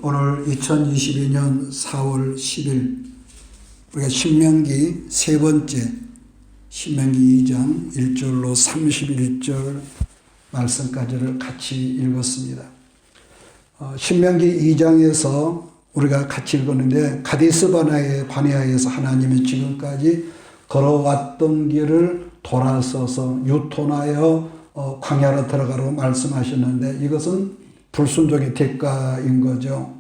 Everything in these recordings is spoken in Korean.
오늘 2022년 4월 10일 우리가 신명기 세 번째 신명기 2장 1절로 31절 말씀까지를 같이 읽었습니다. 신명기 2장에서 우리가 같이 읽었는데 가데스 바네아에서 하나님이 지금까지 걸어왔던 길을 돌아서서 유턴하여 광야로 들어가라고 말씀하셨는데 이것은 불순종의 대가인 거죠.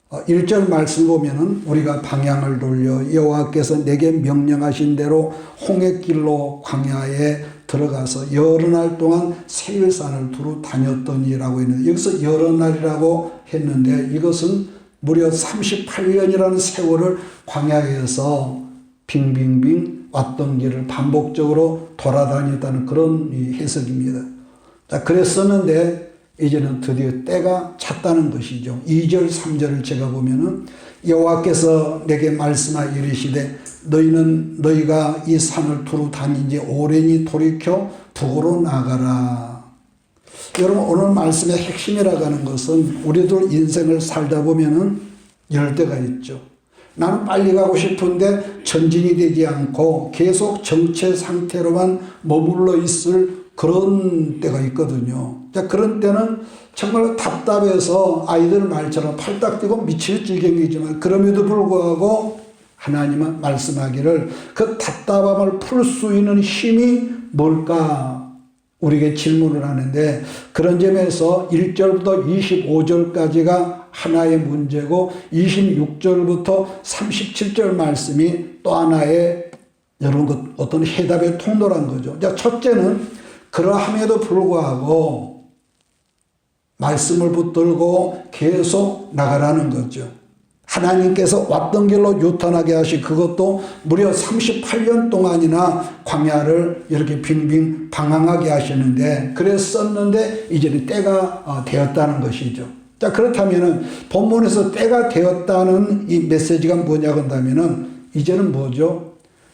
1절 말씀 보면은 우리가 방향을 돌려 여호와께서 내게 명령하신 대로 홍해길로 광야에 들어가서 여러 날 동안 세일산을 두루 다녔더니라고 했는데 여기서 여러 날이라고 했는데 이것은 무려 38년이라는 세월을 광야에서 빙빙빙 왔던 길을 반복적으로 돌아다녔다는 그런 해석입니다. 자, 그랬었는데 이제는 드디어 때가 찼다는 것이죠. 2절 3절을 제가 보면은 여호와께서 내게 말씀하여 이르시되 너희가 이 산을 두루 다닌 지 오래니 돌이켜 북으로 나가라. 여러분 오늘 말씀의 핵심이라고 하는 것은 우리들 인생을 살다 보면은 이럴 때가 있죠. 나는 빨리 가고 싶은데 전진이 되지 않고 계속 정체 상태로만 머물러 있을 그런 때가 있거든요. 자, 그런 때는 정말 답답해서 아이들 말처럼 팔딱 뛰고 미칠 지경이지만 그럼에도 불구하고 하나님은 말씀하기를 그 답답함을 풀 수 있는 힘이 뭘까? 우리에게 질문을 하는데 그런 점에서 1절부터 25절까지가 하나의 문제고 26절부터 37절 말씀이 또 하나의 여러분 어떤 해답의 통로란 거죠. 자, 첫째는 그러함에도 불구하고 말씀을 붙들고 계속 나가라는 거죠. 하나님께서 왔던 길로 유턴하게 하시 그것도 무려 38년 동안이나 광야를 이렇게 빙빙 방황하게 하셨는데 그랬었는데 이제는 때가 되었다는 것이죠. 자, 그렇다면은 본문에서 때가 되었다는 이 메시지가 뭐냐고 한다면은 이제는 뭐죠?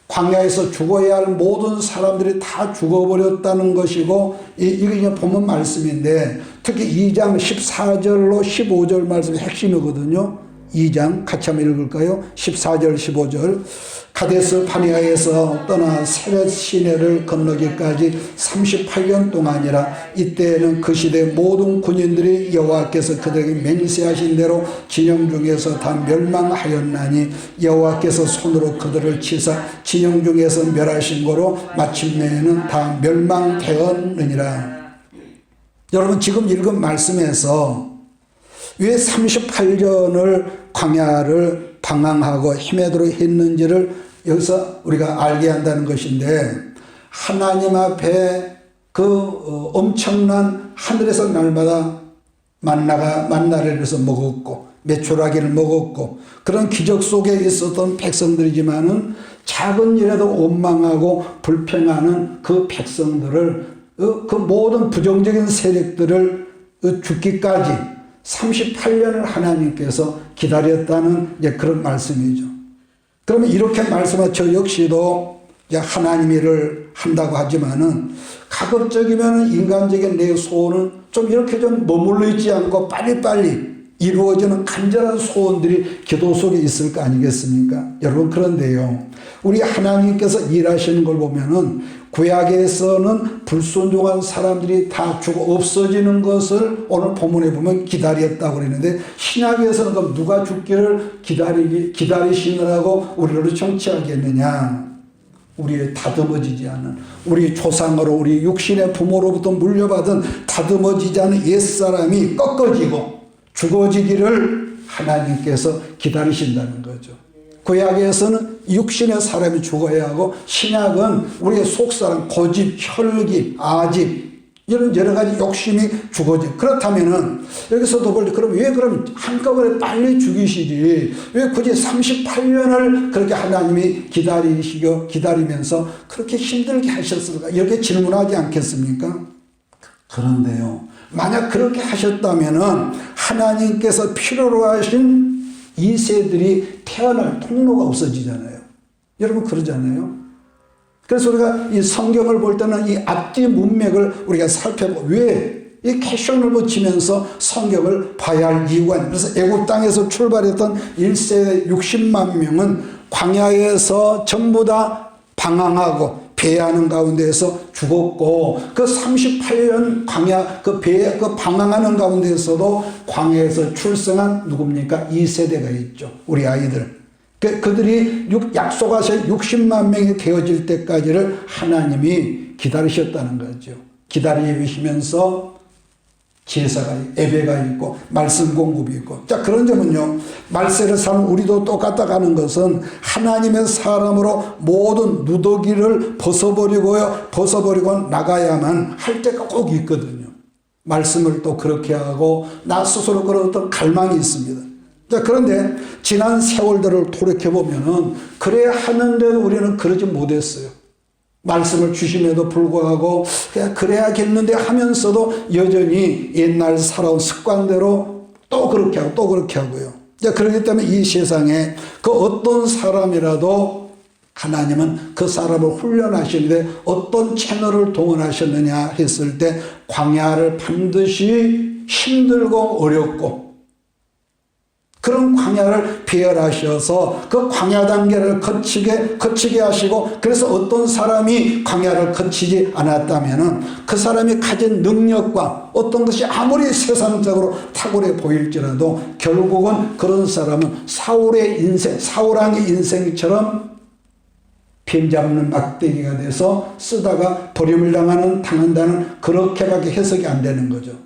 광야에서 죽어야 할 모든 사람들이 다 죽어버렸다는 것이고 이게 그냥 본문 말씀인데 특히 2장 14절로 15절 말씀이 핵심이거든요. 2장 같이 한번 읽을까요? 14절 15절 가데스 바네아에서 떠나 세렛 시내를 건너기까지 38년 동안이라 이때에는 그 시대 모든 군인들이 여호와께서 그들에게 맹세하신 대로 진영 중에서 다 멸망하였나니 여호와께서 손으로 그들을 치사 진영 중에서 멸하신 거로 마침내에는 다 멸망되었느니라. 여러분 지금 읽은 말씀에서 왜 38년을 광야를 방황하고 헤매도록 했는지를 여기서 우리가 알게 한다는 것인데 하나님 앞에 그 엄청난 하늘에서 날마다 만나를 해서 먹었고 메추라기를 먹었고 그런 기적 속에 있었던 백성들이지만은 작은 일에도 원망하고 불평하는 그 백성들을 그 모든 부정적인 세력들을 죽기까지 38년을 하나님께서 기다렸다는 그런 말씀이죠. 그러면 이렇게 말씀한 저 역시도 하나님 일을 한다고 하지만은 가급적이면 인간적인 내 소원은 좀 이렇게 좀 머물러 있지 않고 빨리빨리 이루어지는 간절한 소원들이 기도 속에 있을 거 아니겠습니까? 여러분 그런데요. 우리 하나님께서 일하시는 걸 보면은 구약에서는 불순종한 사람들이 다 죽어 없어지는 것을 오늘 본문에 보면 기다렸다고 그러는데 신약에서는 그럼 누가 죽기를 기다리시느라고 우리를 정치하겠느냐? 우리의 다듬어지지 않은 우리 조상으로 우리 육신의 부모로부터 물려받은 다듬어지지 않은 옛사람이 꺾어지고 죽어지기를 하나님께서 기다리신다는 거죠. 구약에서는 육신의 사람이 죽어야 하고 신약은 우리의 속사람 고집, 혈기, 아집 이런 여러 가지 욕심이 죽어지. 그렇다면은 여기서도 그럼 왜 그럼 한꺼번에 빨리 죽이시지? 왜 굳이 38년을 그렇게 하나님이 기다리면서 그렇게 힘들게 하셨을까? 이렇게 질문하지 않겠습니까? 그런데요. 만약 그렇게 하셨다면은 하나님께서 필요로 하신 이 세들이 태어날 통로가 없어지잖아요. 여러분 그러잖아요. 그래서 우리가 이 성경을 볼 때는 이 앞뒤 문맥을 우리가 살펴보고 왜 이 캐션을 붙이면서 성경을 봐야 할 이유가 있는. 그래서 애굽 땅에서 출발했던 1세대 60만 명은 광야에서 전부 다 방황하고 배회하는 가운데에서 죽었고, 그 38년 광야 그 방황하는 가운데에서도 광야에서 출생한 누굽니까? 2세대가 있죠. 우리 아이들. 그들이 약속하신 60만 명이 되어질 때까지를 하나님이 기다리셨다는 거죠. 기다리시면서 제사가 예배가 있고 말씀 공급이 있고. 자, 그런 점은요, 말세를 사는 우리도 똑같다 가는 것은 하나님의 사람으로 모든 누더기를 벗어버리고 나가야만 할 때가 꼭 있거든요. 말씀을 또 그렇게 하고 나 스스로 그런 어떤 갈망이 있습니다. 자, 그런데 지난 세월들을 돌이켜보면은 그래야 하는데도 우리는 그러지 못했어요. 말씀을 주심에도 불구하고 그래야겠는데 하면서도 여전히 옛날 살아온 습관대로 또 그렇게 하고 또 그렇게 하고요. 그렇기 때문에 이 세상에 그 어떤 사람이라도 하나님은 그 사람을 훈련하시는데 어떤 채널을 동원하셨느냐 했을 때 광야를 반드시 힘들고 어렵고 그런 광야를 배열하셔서 그 광야 단계를 거치게 하시고, 그래서 어떤 사람이 광야를 거치지 않았다면은 그 사람이 가진 능력과 어떤 것이 아무리 세상적으로 탁월해 보일지라도 결국은 그런 사람은 사울의 인생, 사울왕의 인생처럼 뱀 잡는 막대기가 돼서 쓰다가 버림을 당한다는 그렇게밖에 해석이 안 되는 거죠.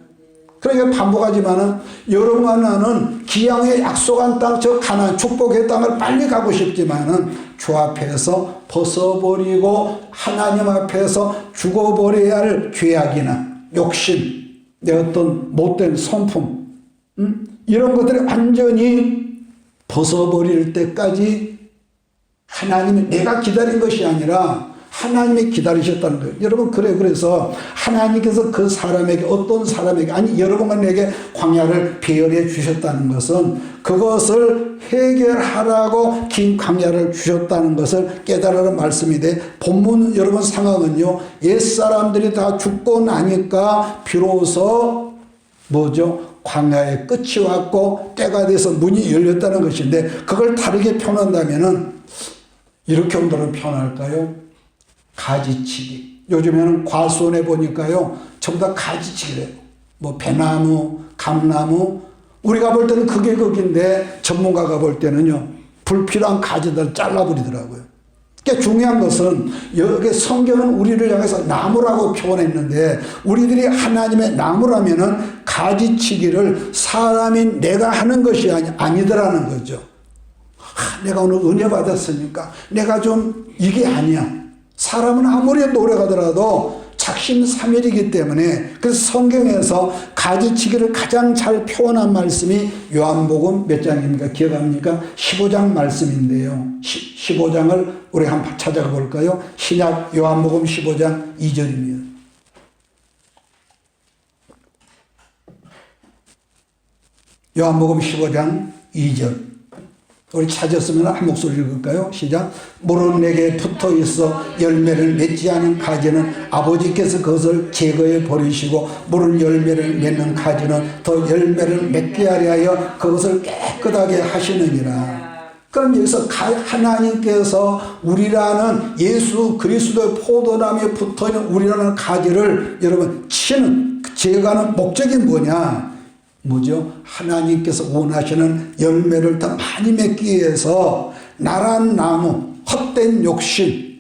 그러니까 반복하지만은 여러분과 나는 기왕에 약속한 땅, 저 가나안 축복의 땅을 빨리 가고 싶지만은 주 앞에서 벗어버리고 하나님 앞에서 죽어버려야 할 죄악이나 욕심, 내 어떤 못된 성품, 이런 것들이 완전히 벗어버릴 때까지 하나님이 내가 기다린 것이 아니라 하나님이 기다리셨다는 거예요. 여러분, 그래서 하나님께서 그 사람에게, 어떤 사람에게, 아니 여러분과 내게 광야를 배열해 주셨다는 것은 그것을 해결하라고 긴 광야를 주셨다는 것을 깨달으라는 말씀이 돼. 본문 여러분 상황은요, 옛사람들이 다 죽고 나니까 비로소 뭐죠? 광야의 끝이 왔고 때가 돼서 문이 열렸다는 것인데, 그걸 다르게 표현한다면은 이렇게 온다면 표현할까요? 가지치기. 요즘에는 과수원에 보니까요, 전부 다 가지치기래요. 뭐 배나무, 감나무. 우리가 볼 때는 그게 극인데 전문가가 볼 때는요, 불필요한 가지들 잘라버리더라고요. 그러니까 중요한 것은 여기 성경은 우리를 향해서 나무라고 표현했는데, 우리들이 하나님의 나무라면은 가지치기를 사람인 내가 하는 것이 아니더라는 거죠. 내가 오늘 은혜 받았으니까 내가 좀 이게 아니야. 사람은 아무리 노력하더라도 작심삼일이기 때문에, 그래서 성경에서 가지치기를 가장 잘 표현한 말씀이 요한복음 몇 장입니까? 기억합니까? 15장 말씀인데요. 15장을 우리 한번 찾아가 볼까요? 신약 요한복음 15장 2절입니다. 요한복음 15장 2절. 우리 찾았으면 한 목소리 읽을까요? 시작. 물은 내게 붙어 있어 열매를 맺지 않은 가지는 아버지께서 그것을 제거해 버리시고, 물은 열매를 맺는 가지는 더 열매를 맺게 하려 하여 그것을 깨끗하게 하시느니라. 그럼 여기서 하나님께서 우리라는 예수 그리스도의 포도나무에 붙어있는 우리라는 가지를 여러분 치는, 제거하는 목적이 뭐냐? 뭐죠? 하나님께서 원하시는 열매를 더 많이 맺기 위해서 나란 나무, 헛된 욕심,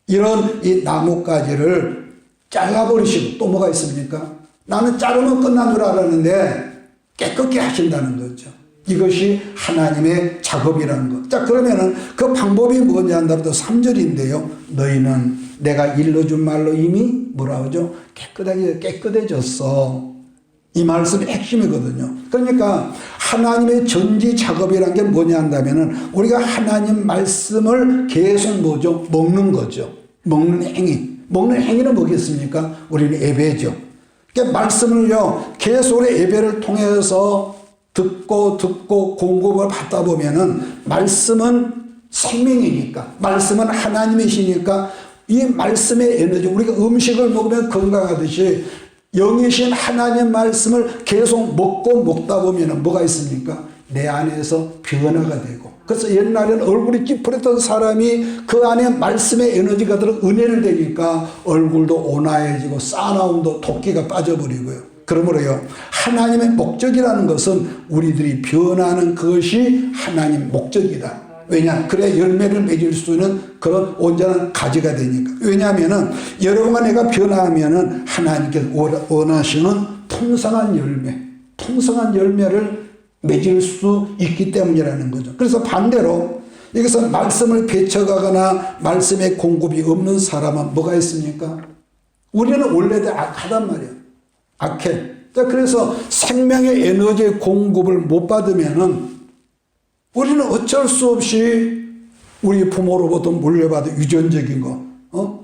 이런 이 나뭇가지를 잘라버리시고, 또 뭐가 있습니까? 나는 자르면 끝난 줄 알았는데 깨끗게 하신다는 거죠. 이것이 하나님의 작업이라는 것. 자, 그러면은 그 방법이 뭐냐 한다면 3절인데요. 너희는 내가 일러준 말로 이미 뭐라 하죠? 깨끗해졌어. 이 말씀이 핵심이거든요. 그러니까 하나님의 전지 작업이란 게 뭐냐 한다면은 우리가 하나님 말씀을 계속 뭐죠? 먹는 거죠. 먹는 행위. 먹는 행위는 뭐겠습니까? 우리는 예배죠. 그러니까 말씀을요, 계속 우리 예배를 통해서 듣고 공급을 받다 보면은 말씀은 생명이니까, 말씀은 하나님이시니까 이 말씀의 에너지, 우리가 음식을 먹으면 건강하듯이 영이신 하나님 말씀을 계속 먹다 보면 뭐가 있습니까? 내 안에서 변화가 되고, 그래서 옛날에는 얼굴이 찌푸렸던 사람이 그 안에 말씀의 에너지가 들어 은혜를 되니까 얼굴도 온화해지고 싸나움도 도끼가 빠져버리고요. 그러므로요, 하나님의 목적이라는 것은 우리들이 변하는 것이 하나님 목적이다. 왜냐? 그래 열매를 맺을 수 있는 그런 온전한 가지가 되니까. 왜냐하면은 여러분과 내가 변화하면은 하나님께서 원하시는 풍성한 열매를 맺을 수 있기 때문이라는 거죠. 그래서 반대로 여기서 말씀을 배척하거나 말씀의 공급이 없는 사람은 뭐가 있습니까? 우리는 원래도 악하단 말이에요. 악해. 그래서 생명의 에너지의 공급을 못 받으면은 우리는 어쩔 수 없이 우리 부모로부터 물려받은 유전적인 거,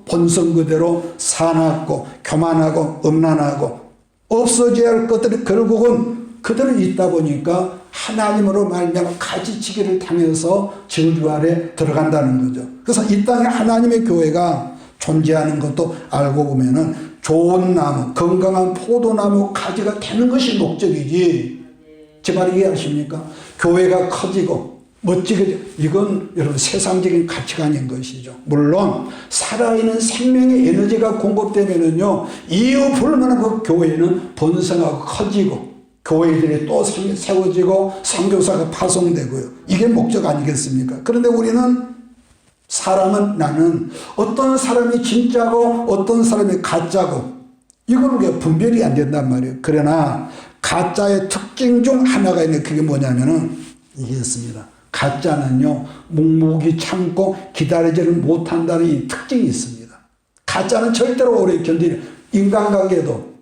본성 그대로 사납고 교만하고 음란하고 없어져야 할 것들이 결국은 그들은 있다 보니까 하나님으로 말미암아 가지치기를 당해서 저주 아래 들어간다는 거죠. 그래서 이 땅에 하나님의 교회가 존재하는 것도 알고 보면은 좋은 나무, 건강한 포도나무 가지가 되는 것이 목적이지. 제 말 이해하십니까? 교회가 커지고 멋지게, 이건 여러분 세상적인 가치관인 것이죠. 물론 살아있는 생명의 에너지가 공급되면은요, 이유 불문한 그 교회는 번성하고 커지고 교회들이 또 세워지고 선교사가 파송되고요. 이게 목적 아니겠습니까? 그런데 우리는 나는 어떤 사람이 진짜고 어떤 사람이 가짜고 이거는 우리가 분별이 안 된단 말이에요. 그러나 가짜의 특징 중 하나가 있는데 그게 뭐냐면은 이게 있습니다. 가짜는요, 묵묵히 참고 기다리지를 못한다는 이 특징이 있습니다. 가짜는 절대로 오래 견디는, 인간관계도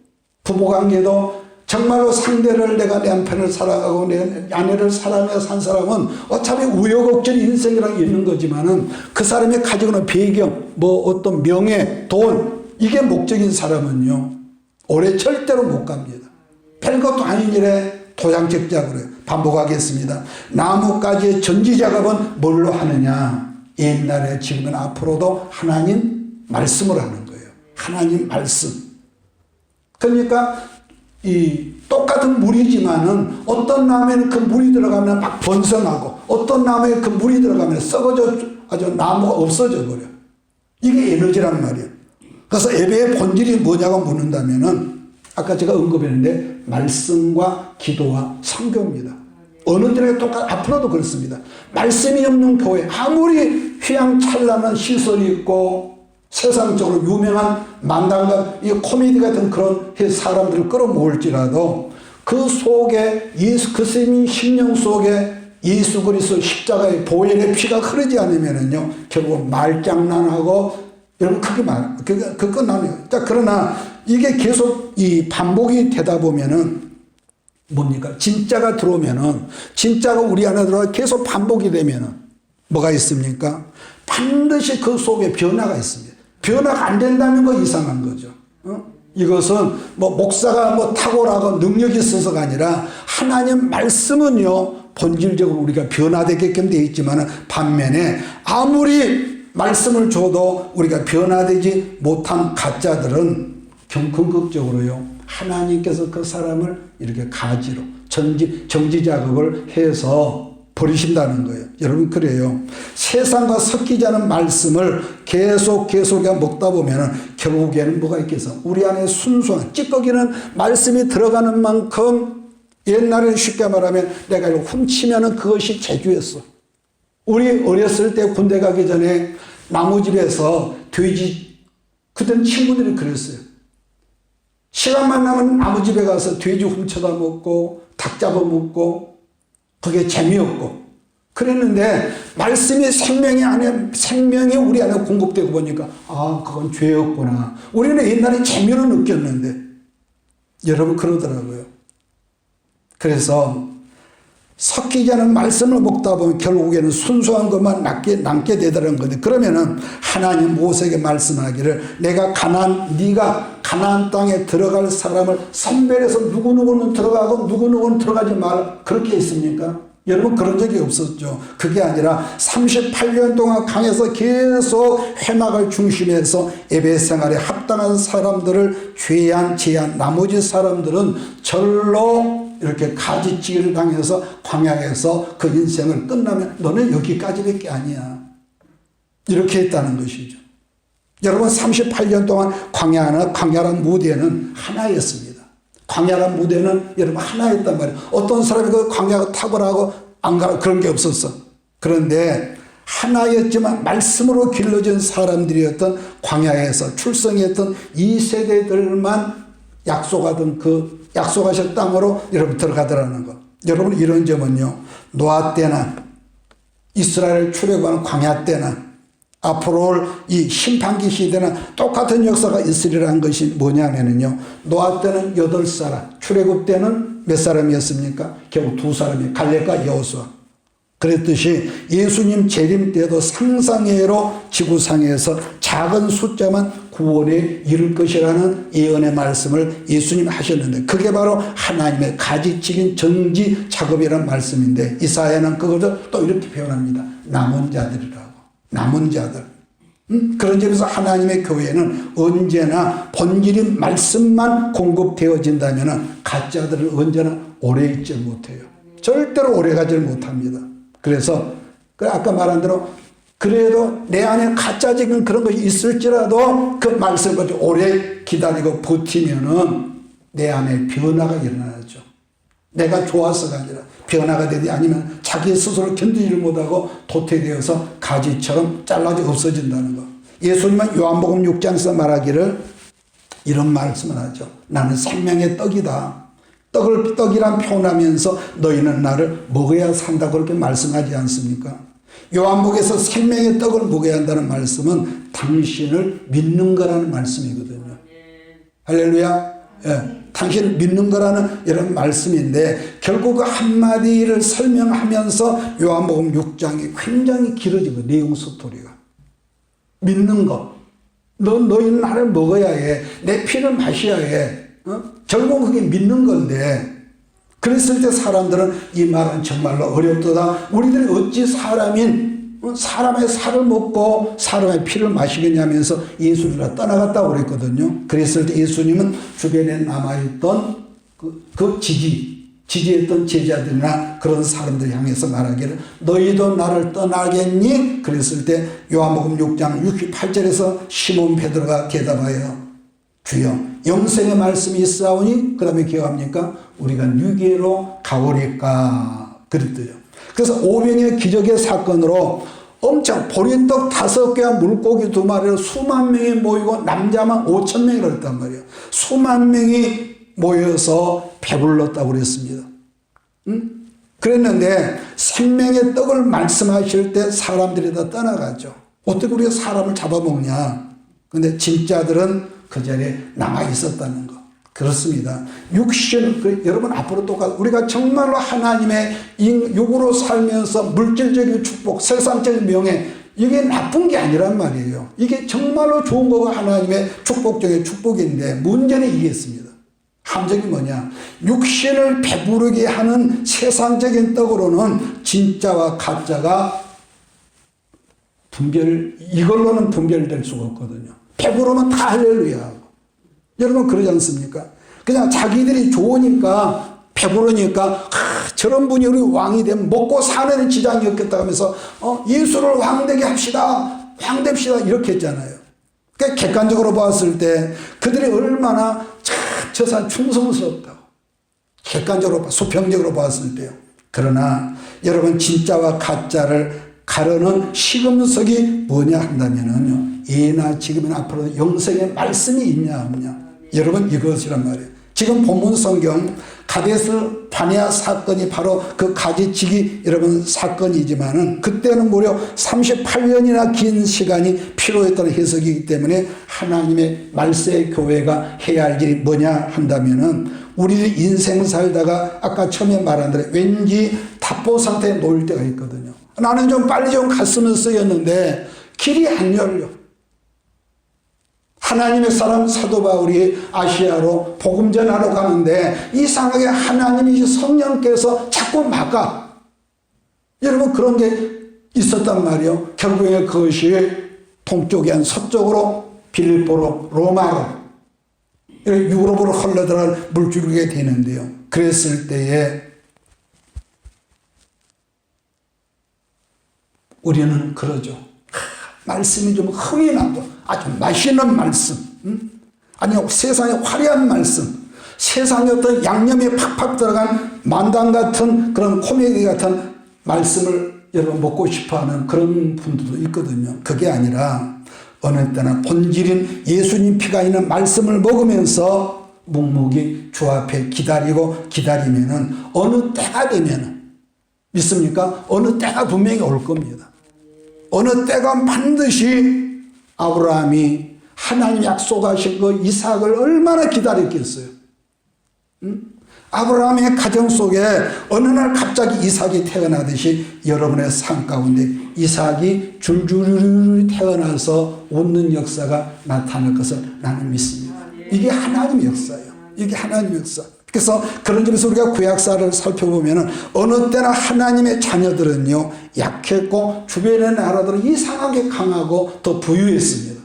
부부관계도 정말로 상대를 내가 내 남편을 사랑하고 내 아내를 사랑하며 산 사람은 어차피 우여곡절 인생이라는 게 있는 거지만은 그 사람이 가지고 있는 배경, 어떤 명예, 돈, 이게 목적인 사람은요, 오래 절대로 못 갑니다. 별것도 아닌 일에 도장책자 그래요. 반복하겠습니다. 나뭇가지의 전지작업은 뭘로 하느냐? 옛날에 지금은 앞으로도 하나님 말씀을 하는 거예요. 하나님 말씀. 그러니까 이 똑같은 물이지만은 어떤 나무에는 그 물이 들어가면 막 번성하고 어떤 나무에 그 물이 들어가면 썩어져 아주 나무가 없어져 버려. 이게 에너지란 말이에요. 그래서 예배의 본질이 뭐냐고 묻는다면은 아까 제가 언급했는데 말씀과 기도와 선교입니다. 어느 때나 앞으로도 그렇습니다. 말씀이 없는 교회, 아무리 휘황찬란한 시설이 있고 세상적으로 유명한 만담과 이 코미디 같은 그런 사람들을 끌어모을지라도 그 속에 그리스도의 심령 속에 예수 그리스도 십자가의 보혈의 피가 흐르지 않으면은요, 결국 말장난하고 여러분 그게 끝나네요. 그러나 이게 계속 이 반복이 되다 보면은 뭡니까? 진짜가 들어오면은, 진짜가 우리 안에 들어가 계속 반복이 되면은 뭐가 있습니까? 반드시 그 속에 변화가 있습니다. 변화가 안 된다면 그 이상한 거죠. 이것은 목사가 탁월하고 능력이 있어서가 아니라 하나님 말씀은요, 본질적으로 우리가 변화되게끔 되어 있지만 반면에 아무리 말씀을 줘도 우리가 변화되지 못한 가짜들은 궁극적으로요, 하나님께서 그 사람을 이렇게 가지로 정지 작업을 해서 버리신다는 거예요. 여러분, 그래요. 세상과 섞이지 않은 말씀을 계속 먹다 보면 결국에는 뭐가 있겠어? 우리 안에 순수한 찌꺼기는 말씀이 들어가는 만큼, 옛날에는 쉽게 말하면 내가 이거 훔치면은 그것이 재주였어. 우리 어렸을 때 군대 가기 전에 나무집에서 그때는 친구들이 그랬어요. 시간만 나면 나무집에 가서 돼지 훔쳐다 먹고 닭 잡아먹고 그게 재미없고 그랬는데, 말씀이 생명이 우리 안에 공급되고 보니까 그건 죄였구나. 우리는 옛날에 재미로 느꼈는데 여러분 그러더라고요. 그래서 섞이지 않은 말씀을 먹다 보면 결국에는 순수한 것만 남게 되더라는 건데, 그러면은 하나님 모세에게 말씀하기를 네가 가나안 땅에 들어갈 사람을 선별해서 누구누구는 들어가고 누구누구는 들어가지 말, 그렇게 했습니까? 여러분 그런 적이 없었죠. 그게 아니라 38년 동안 강에서 계속 회막을 중심해서 예배 생활에 합당한 사람들을 제한 나머지 사람들은 절로 이렇게 가지치기를 당해서 광야에서 그 인생을 끝나면 너는 여기까지밖에 아니야. 이렇게 했다는 것이죠. 여러분 38년 동안 광야란 무대는 하나였습니다. 광야란 무대는 여러분 하나였단 말이에요. 어떤 사람이 그 광야가 탁월하고 안 가라 그런 게 없었어. 그런데 하나였지만 말씀으로 길러진 사람들이었던 광야에서 출생했던 이 세대들만 약속하신 땅으로 여러분 들어가더라는 거. 여러분 이런 점은요. 노아 때나 이스라엘 출애굽하는 광야 때나 앞으로 올 이 심판기 시대는 똑같은 역사가 있으리라는 것이 뭐냐면요. 노아 때는 8사람, 출애굽 때는 몇 사람이었습니까? 결국 2사람이 갈렙과 여호수아. 그랬듯이 예수님 재림 때도 상상외로 지구상에서 작은 숫자만 구원에 이를 것이라는 예언의 말씀을 예수님 하셨는데 그게 바로 하나님의 가지치긴 정지 작업이라는 말씀인데 이사야는 그것을 또 이렇게 표현합니다. 남은 자들이라고. 남은 자들. 그런 점에서 하나님의 교회는 언제나 본질인 말씀만 공급되어진다면 가짜들은 언제나 오래 있지 못해요. 절대로 오래 가지를 못합니다. 그래서 아까 말한 대로 그래도 내 안에 가짜적인 그런 것이 있을지라도 그 말씀을 오래 기다리고 버티면은 내 안에 변화가 일어나죠. 내가 좋아서가 아니라 변화가 되지 아니면 자기 스스로 견디지를 못하고 도태되어서 가지처럼 잘라져 없어진다는 거. 예수님은 요한복음 6장에서 말하기를 이런 말씀을 하죠. 나는 생명의 떡이다. 떡이란 표현하면서 너희는 나를 먹어야 산다 그렇게 말씀하지 않습니까? 요한복음에서 생명의 떡을 먹어야 한다는 말씀은 당신을 믿는 거라는 말씀이거든요. 할렐루야. 예. 당신을 믿는 거라는 이런 말씀인데 결국 그 한마디를 설명하면서 요한복음 6장이 굉장히 길어지고 내용 스토리가 믿는 거. 너희는 나를 먹어야 해. 내 피를 마셔야 해. 결국 그게 믿는 건데 그랬을 때 사람들은 이 말은 정말로 어렵도다. 우리들이 어찌 사람의 살을 먹고 사람의 피를 마시겠냐면서 예수를 떠나갔다고 그랬거든요. 그랬을 때 예수님은 주변에 남아있던 그 지지했던 제자들이나 그런 사람들 향해서 말하기를 너희도 나를 떠나겠니? 그랬을 때 요한복음 6장 68절에서 시몬 베드로가 대답하여 주여 영생의 말씀이 있사오니 그 다음에 기억합니까? 우리가 누구에로 가오리까 그랬더요. 그래서 오병의 기적의 사건으로 엄청 보리떡 5개와 물고기 2마리로 수만 명이 모이고 남자만 5천 명이라고 했단 말이에요. 수만 명이 모여서 배불렀다고 그랬습니다. 그랬는데 생명의 떡을 말씀하실 때 사람들이 다 떠나가죠. 어떻게 우리가 사람을 잡아먹냐. 근데 진짜들은 그 자리에 남아 있었다는 거. 그렇습니다. 육신, 여러분 앞으로 똑같아. 우리가 정말로 하나님의 육으로 살면서 물질적인 축복, 세상적인 명예, 이게 나쁜 게 아니란 말이에요. 이게 정말로 좋은 거가 하나님의 축복 중에 축복인데 문제는 이게 있습니다. 함정이 뭐냐. 육신을 배부르게 하는 세상적인 떡으로는 진짜와 가짜가 이걸로는 분별될 수가 없거든요. 배부르면 다 할렐루야. 여러분 그러지 않습니까? 그냥 자기들이 좋으니까 배부르니까 저런 분이 우리 왕이 되면 먹고 사는 지장이 없겠다 하면서 예수를 왕되게 합시다. 왕됩시다. 이렇게 했잖아요. 그러니까 객관적으로 봤을 때 그들이 얼마나 저 사람 충성스럽다고. 객관적으로 수평적으로 봤을 때요. 그러나 여러분 진짜와 가짜를 가르는 시금석이 뭐냐 한다면은요. 예나 지금이나 앞으로 영생의 말씀이 있냐 없냐. 여러분 이것이란 말이에요. 지금 본문 성경 가데스 바네아 사건이 바로 그 가지치기 여러분 사건이지만은 그때는 무려 38년이나 긴 시간이 필요했다는 해석이기 때문에 하나님의 말세의 교회가 해야 할 일이 뭐냐 한다면은 우리 인생 살다가 아까 처음에 말한 대로 왠지 답보 상태에 놓일 때가 있거든요. 나는 좀 빨리 좀 갔으면 쓰였는데 길이 안 열려. 하나님의 사람 사도 바울이 아시아로 복음 전하러 가는데 이상하게 하나님이 성령께서 자꾸 막아. 여러분 그런 게 있었단 말이에요. 결국에 그것이 동쪽이 한 서쪽으로 빌립보로 로마로 유럽으로 흘러들어갈 물줄기가 되는데요. 그랬을 때에 우리는 그러죠. 말씀이 좀 흥이 나도 아주 맛있는 말씀, 아니 세상에 화려한 말씀, 세상에 어떤 양념이 팍팍 들어간 만당 같은 그런 코미디 같은 말씀을 여러분 먹고 싶어하는 그런 분들도 있거든요. 그게 아니라 어느 때나 본질인 예수님 피가 있는 말씀을 먹으면서 묵묵히 주 앞에 기다리면은 어느 때가 되면은 믿습니까? 어느 때가 분명히 올 겁니다. 어느 때가 반드시 아브라함이 하나님 약속하신 그 이삭을 얼마나 기다렸겠어요. 아브라함의 가정 속에 어느 날 갑자기 이삭이 태어나듯이 여러분의 삶 가운데 이삭이 줄줄이 태어나서 웃는 역사가 나타날 것을 나는 믿습니다. 이게 하나님의 역사예요. 이게 하나님의 역사. 그래서 그런 점에서 우리가 구약사를 살펴보면 어느 때나 하나님의 자녀들은요 약했고 주변의 나라들은 이상하게 강하고 더 부유했습니다.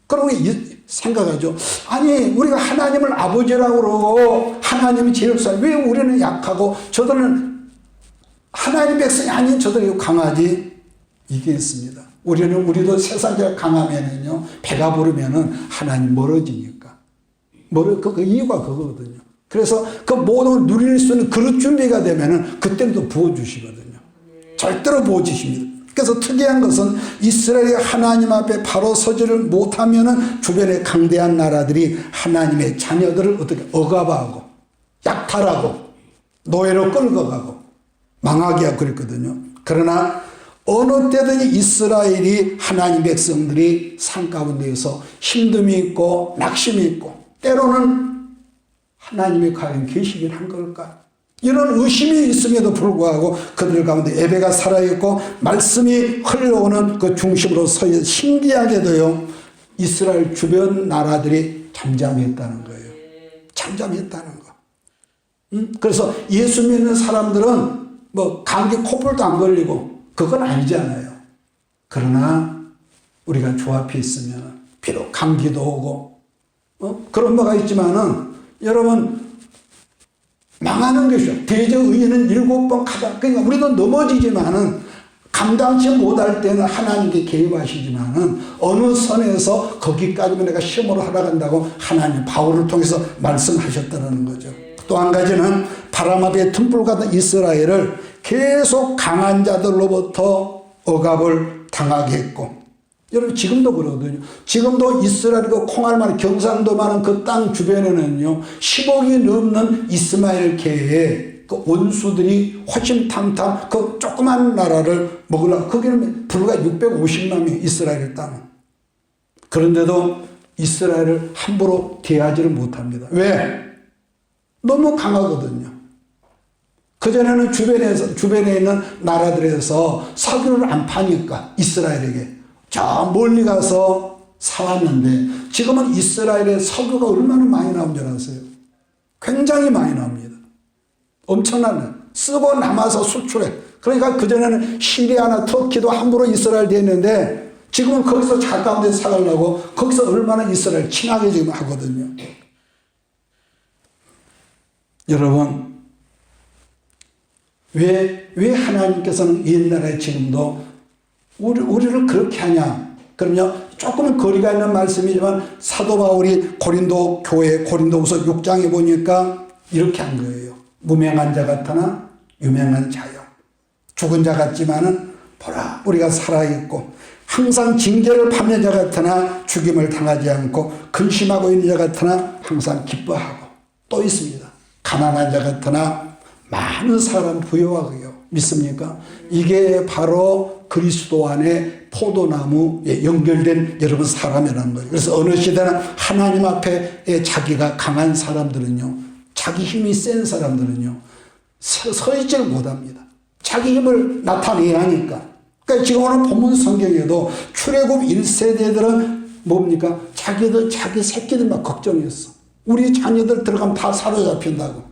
그럼 우리 생각하죠. 아니 우리가 하나님을 아버지라고 그러고 하나님이 제일 잘 왜 우리는 약하고 저들은 하나님 백성이 아닌 저들이 강하지? 이게 있습니다. 우리도 세상에 강하면은요 배가 부르면은 하나님 멀어지니까 그 이유가 그거거든요. 그래서 그 모든 걸 누릴 수 있는 그릇 준비가 되면은 그때는 또 부어주시거든요. 절대로 부어주십니다. 그래서 특이한 것은 이스라엘이 하나님 앞에 바로 서지를 못하면은 주변의 강대한 나라들이 하나님의 자녀들을 어떻게 억압하고 약탈하고 노예로 끌고 가고 망하게 하고 그랬거든요. 그러나 어느 때든지 이스라엘이 하나님 백성들이 산 가운데에서 힘듦이 있고 낙심이 있고 때로는 하나님이 과연 계시긴 한 걸까? 이런 의심이 있음에도 불구하고 그들 가운데 예배가 살아있고 말씀이 흘러오는 그 중심으로 서 있는 신기하게도요 이스라엘 주변 나라들이 잠잠했다는 거예요. 잠잠했다는 거. 그래서 예수 믿는 사람들은 뭐 감기 코뿔도 안 걸리고 그건 아니잖아요. 그러나 우리가 주 앞에 있으면 비록 감기도 오고 그런 바가 있지만은 여러분 망하는 것이죠. 대저의인은 7번 가다. 그러니까 우리도 넘어지지만은 감당치 못할 때는 하나님께 개입하시지만은 어느 선에서 거기까지만 내가 시험으로 하라간다고 하나님 바울을 통해서 말씀하셨다는 거죠. 또 한 가지는 바람 앞에 틈불 같은 이스라엘을 계속 강한 자들로부터 억압을 당하게 했고 여러분 지금도 그러거든요. 지금도 이스라엘 그 콩알만 경상도 많은 그 땅 주변에는요 10억이 넘는 이스마엘계의 그 원수들이 호심탐탐 그 조그만 나라를 먹으려고 거기는 불과 650만 명 이스라엘 땅은. 그런데도 이스라엘을 함부로 대하지를 못합니다. 왜? 너무 강하거든요. 그전에는 주변에 있는 나라들에서 석유를 안 파니까 이스라엘에게 저 멀리 가서 사왔는데 지금은 이스라엘의 석유가 얼마나 많이 나온 줄 아세요? 굉장히 많이 나옵니다. 엄청난 쓰고 남아서 수출해. 그러니까 그전에는 시리아나 터키도 함부로 이스라엘 됐는데 지금은 거기서 가까운 데 사가려고 거기서 얼마나 이스라엘 친하게 지금 하거든요. 여러분 왜 하나님께서는 옛날에 지금도 우리를 그렇게 하냐? 그러면 조금은 거리가 있는 말씀이지만 사도 바울이 고린도 교회 고린도후서 6장에 보니까 이렇게 한 거예요. 무명한 자 같으나 유명한 자요. 죽은 자 같지만은 보라 우리가 살아있고 항상 징계를 받는 자 같으나 죽임을 당하지 않고 근심하고 있는 자 같으나 항상 기뻐하고 또 있습니다. 가난한 자 같으나 많은 사람 부여하고요. 믿습니까? 이게 바로 그리스도 안에 포도나무에 연결된 여러분 사람이라는 거예요. 그래서 어느 시대나 하나님 앞에 자기가 강한 사람들은요, 자기 힘이 센 사람들은요, 서 있지를 못합니다. 자기 힘을 나타내야 하니까. 그러니까 지금 오늘 본문 성경에도 출애굽 1세대들은 뭡니까? 자기 새끼들만 걱정했어. 우리 자녀들 들어가면 다 사로잡힌다고.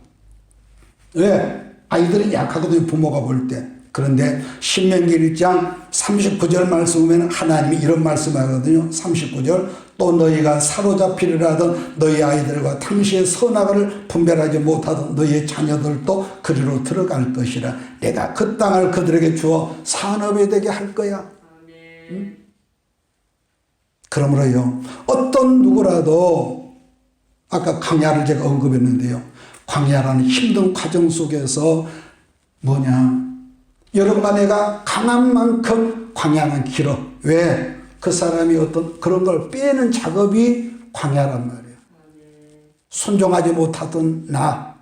왜? 아이들은 약하거든요, 부모가 볼 때. 그런데 신명기 1장 39절 말씀 보면 하나님이 이런 말씀하거든요. 39절 또 너희가 사로잡히려 하던 너희 아이들과 당시의 선악을 분별하지 못하던 너희의 자녀들도 그리로 들어갈 것이라. 내가 그 땅을 그들에게 주어 산업이 되게 할 거야. 응? 그러므로요, 어떤 누구라도 아까 광야를 제가 언급했는데요. 광야라는 힘든 과정 속에서 뭐냐, 여러분과 내가 강한 만큼 광야는 길어. 왜? 그 사람이 어떤 그런 걸 빼는 작업이 광야란 말이에요. 순종하지 못하던 나,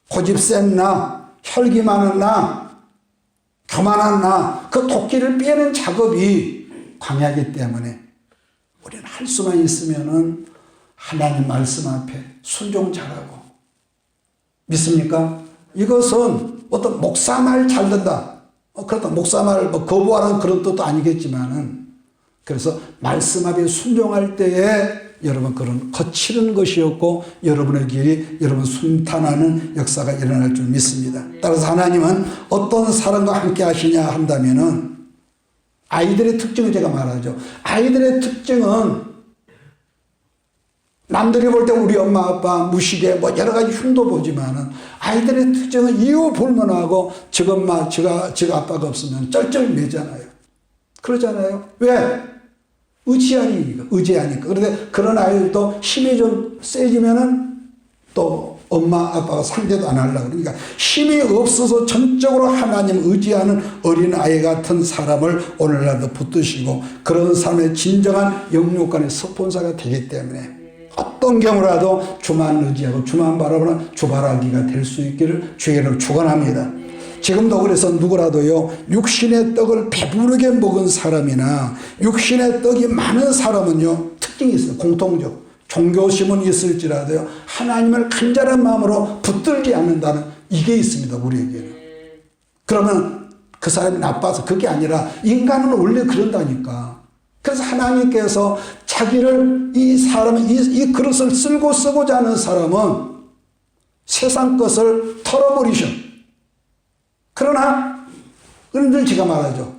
고집 센 나, 혈기 많은 나, 교만한 나, 그 도끼를 빼는 작업이 광야이기 때문에 우리는 할 수만 있으면은 하나님 말씀 앞에 순종 잘하고. 믿습니까? 이것은 어떤 목사 말 잘 듣는다. 그렇다 목사 말 거부하라는 그런 뜻도 아니겠지만은, 그래서 말씀 앞에 순종할 때에 여러분 그런 거칠은 것이었고 여러분의 길이 여러분 순탄하는 역사가 일어날 줄 믿습니다. 따라서 하나님은 어떤 사람과 함께 하시냐 한다면은 아이들의 특징을 제가 말하죠. 아이들의 특징은 남들이 볼 때 우리 엄마 아빠 무식해 뭐 여러 가지 흉도 보지만은 아이들의 특징은 이유 불문하고 저 엄마 저 아빠가 없으면 쩔쩔매잖아요. 그러잖아요. 왜? 의지하니까. 그런데 그런 아이들도 힘이 좀 세지면은 또 엄마 아빠가 상대도 안 하려고. 그러니까 힘이 없어서 전적으로 하나님 의지하는 어린아이 같은 사람을 오늘날도 붙드시고 그런 사람의 진정한 영육간의 스폰서가 되기 때문에 어떤 경우라도 주만 의지하고 주만 바라보는 주바라기가 될 수 있기를 주의를 축원합니다. 지금도 그래서 누구라도요, 육신의 떡을 배부르게 먹은 사람이나 육신의 떡이 많은 사람은요, 특징이 있어요. 공통적. 종교심은 있을지라도요, 하나님을 간절한 마음으로 붙들지 않는다는 이게 있습니다, 우리에게는. 그러면 그 사람이 나빠서 그게 아니라 인간은 원래 그런다니까. 그래서 하나님께서 자기를 이 사람은 이 그릇을 쓸고 쓰고자 하는 사람은 세상 것을 털어버리셔. 그러나 늘 제가 말하죠.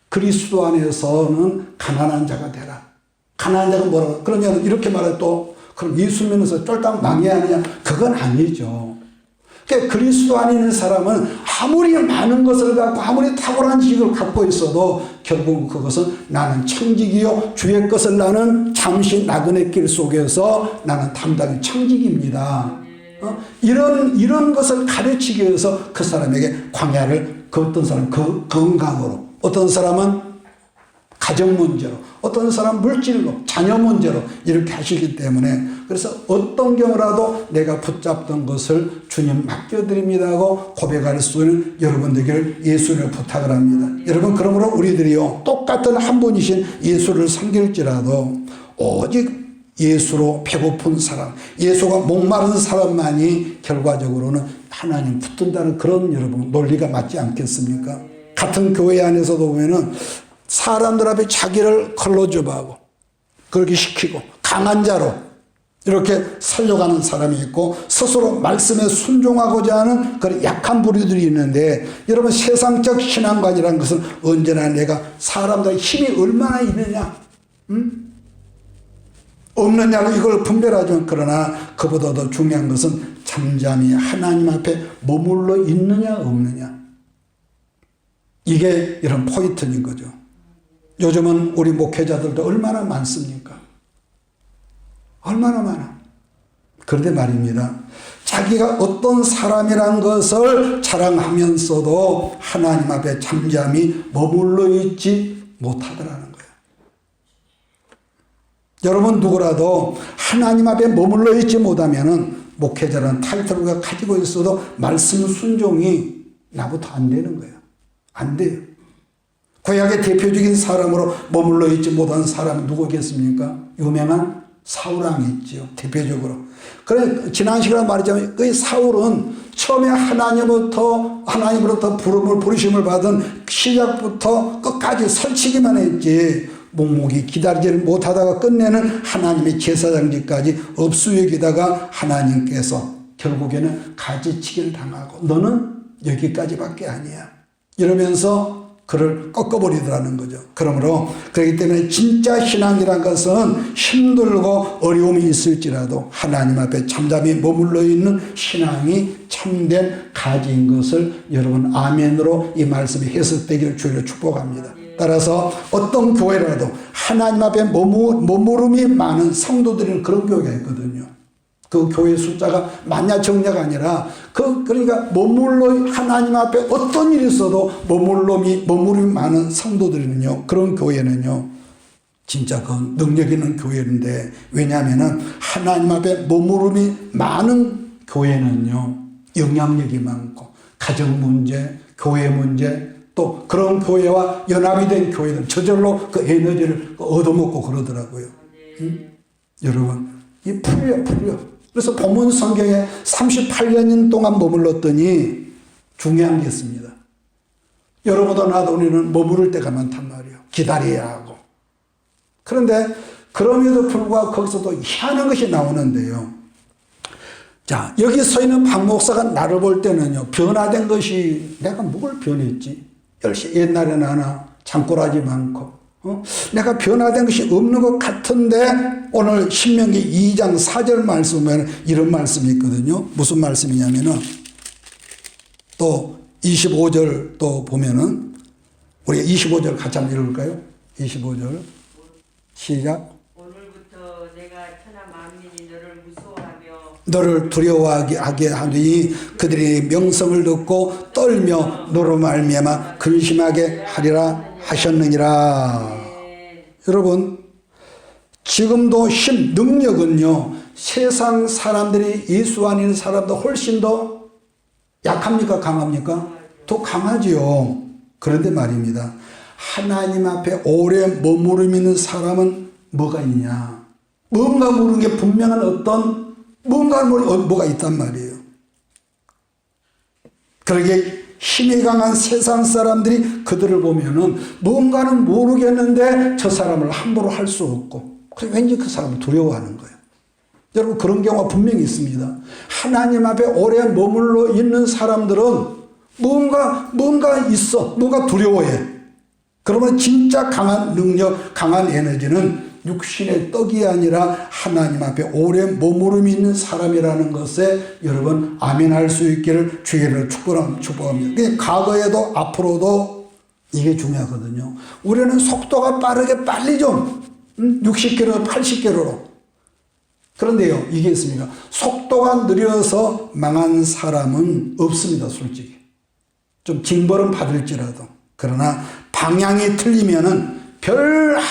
그리스도 안에서는 가난한 자가 되라. 가난한 자가 뭐라고? 그러면 이렇게 말해 또 그럼 예수 믿으면서 쫄딱 망해야 하느냐? 그건 아니죠. 그러니까 그리스도 안에 있는 사람은 아무리 많은 것을 갖고 아무리 탁월한 지식을 갖고 있어도 결국 그것은 나는 청직이요 주의 것을 나는 잠시 나그네 길 속에서 나는 담당이 청직입니다. 이런 것을 가르치기 위해서 그 사람에게 광야를 그 어떤 사람은 건강으로, 어떤 사람은 가정 문제로, 어떤 사람은 물질로, 자녀 문제로 이렇게 하시기 때문에 그래서 어떤 경우라도 내가 붙잡던 것을 주님 맡겨드립니다 하고 고백할 수 있는 여러분들에게 예수를 부탁을 합니다. 여러분 그러므로 우리들이요 똑같은 한 분이신 예수를 섬길지라도 오직 예수로 배고픈 사람, 예수가 목마른 사람만이 결과적으로는 하나님 붙든다는 그런 여러분 논리가 맞지 않겠습니까? 같은 교회 안에서도 보면은 사람들 앞에 자기를 걸러줘하고 그렇게 시키고 강한 자로 이렇게 살려가는 사람이 있고 스스로 말씀에 순종하고자 하는 그런 약한 부류들이 있는데 여러분 세상적 신앙관이라는 것은 언제나 내가 사람들의 힘이 얼마나 있느냐 없느냐로 이걸 분별하죠. 그러나 그보다 더 중요한 것은 잠잠히 하나님 앞에 머물러 있느냐 없느냐. 이게 이런 포인트인 거죠. 요즘은 우리 목회자들도 얼마나 많습니까? 얼마나 많아. 그런데 말입니다. 자기가 어떤 사람이란 것을 자랑하면서도 하나님 앞에 잠잠히 머물러 있지 못하더라는 거예요. 여러분 누구라도 하나님 앞에 머물러 있지 못하면은 목회자라는 타이틀을 가지고 있어도 말씀 순종이 나부터 안 되는 거예요. 안 돼요. 구약의 대표적인 사람으로 머물러 있지 못한 사람은 누구겠습니까? 유명한 사울왕이 있죠. 대표적으로. 그래 지난 시간에 말했자면 그 사울은 처음에 하나님으로부터 부르심을 받은 시작부터 끝까지 설치기만 했지 묵묵히 기다리지를 못하다가 끝내는 하나님의 제사장직까지 업수여기다가 하나님께서 결국에는 가지치기를 당하고 너는 여기까지밖에 아니야. 이러면서 그를 꺾어버리더라는 거죠. 그러므로 그렇기 때문에 진짜 신앙이란 것은 힘들고 어려움이 있을지라도 하나님 앞에 잠잠히 머물러 있는 신앙이 참된 가지인 것을 여러분 아멘으로 이 말씀이 해석되기를 주의로 축복합니다. 따라서 어떤 교회라도 하나님 앞에 머무름이 많은 성도들은 그런 교회가 있거든요. 그 교회 숫자가 많냐 적냐가 아니라 그러니까 머물러 하나님 앞에 어떤 일이 있어도 머무름이 많은 성도들은요, 그런 교회는요 진짜 그 능력 있는 교회인데, 왜냐하면은 하나님 앞에 머무름이 많은 교회는요 영향력이 많고 가정 문제, 교회 문제, 또 그런 교회와 연합이 된 교회는 저절로 그 에너지를 얻어먹고 그러더라고요. 여러분 이 풀려. 그래서 본문 성경에 38년 동안 머물렀더니 중요한 게 있습니다. 여러분도 나도 우리는 머무를 때가 많단 말이에요. 기다려야 하고. 그런데 그럼에도 불구하고 거기서도 희한한 것이 나오는데요. 자, 여기 서 있는 박 목사가 나를 볼 때는요, 변화된 것이 내가 뭘 변했지? 옛날에는 하나 장꼬라지 많고, 내가 변화된 것이 없는 것 같은데, 오늘 신명기 2장 4절 말씀에 이런 말씀이 있거든요. 무슨 말씀이냐면은, 또 25절 또 보면은, 우리가 25절 같이 한번 읽을까요? 25절. 시작. 오늘부터 내가 천하 만민이 너를 무서워하며 너를 두려워하게 하니 그들이 명성을 듣고 떨며 너로 말미암아 근심하게 하리라 하셨느니라. 여러분, 지금도 능력은요, 세상 사람들이 예수 아닌 사람도 훨씬 더 약합니까? 강합니까? 더 강하지요. 그런데 말입니다. 하나님 앞에 오래 머무름 있는 사람은 뭐가 있냐? 뭔가 모르는 게 분명한 어떤 뭐가 있단 말이에요. 그러게 힘이 강한 세상 사람들이 그들을 보면은 뭔가는 모르겠는데 저 사람을 함부로 할 수 없고, 그래서 왠지 그 사람을 두려워하는 거예요. 여러분, 그런 경우가 분명히 있습니다. 하나님 앞에 오래 머물러 있는 사람들은 뭔가 있어. 뭔가 두려워해. 그러면 진짜 강한 능력, 강한 에너지는 육신의 떡이 아니라 하나님 앞에 오래 머무름이 있는 사람이라는 것에 여러분 아멘할 수 있기를 주의를 축복합니다. 과거에도 앞으로도 이게 중요하거든요. 우리는 속도가 빨리 좀 60km, 80km로. 그런데요, 이게 있습니다. 속도가 느려서 망한 사람은 없습니다, 솔직히. 좀 징벌은 받을지라도. 그러나 방향이 틀리면은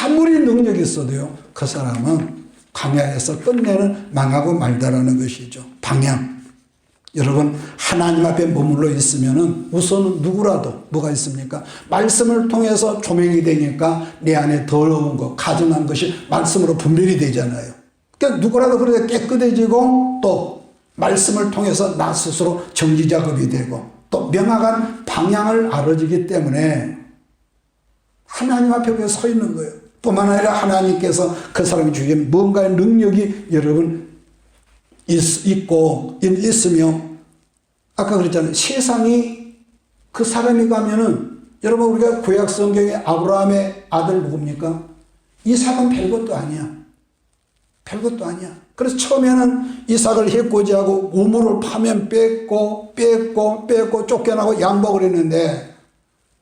아무리 능력이 있어도요, 그 사람은 광야에서 끝내는 망하고 말다라는 것이죠. 방향. 여러분, 하나님 앞에 머물러 있으면은 우선은 누구라도 뭐가 있습니까? 말씀을 통해서 조명이 되니까 내 안에 더러운 것, 가증한 것이 말씀으로 분별이 되잖아요. 그러니까 누구라도 그렇게 깨끗해지고 또 말씀을 통해서 나 스스로 정지 작업이 되고 또 명확한 방향을 알아주기 때문에 하나님 앞에 서 있는 거예요. 뿐만 아니라 하나님께서 그 사람이 주신 뭔가의 능력이 여러분 있으며, 아까 그랬잖아요. 세상이 그 사람이 가면은, 여러분 우리가 구약 성경에 아브라함의 아들 누굽니까? 이삭은 별것도 아니야. 별것도 아니야. 그래서 처음에는 이삭을 해코지 하고 우물을 파면 뺏고 쫓겨나고 양복을 했는데,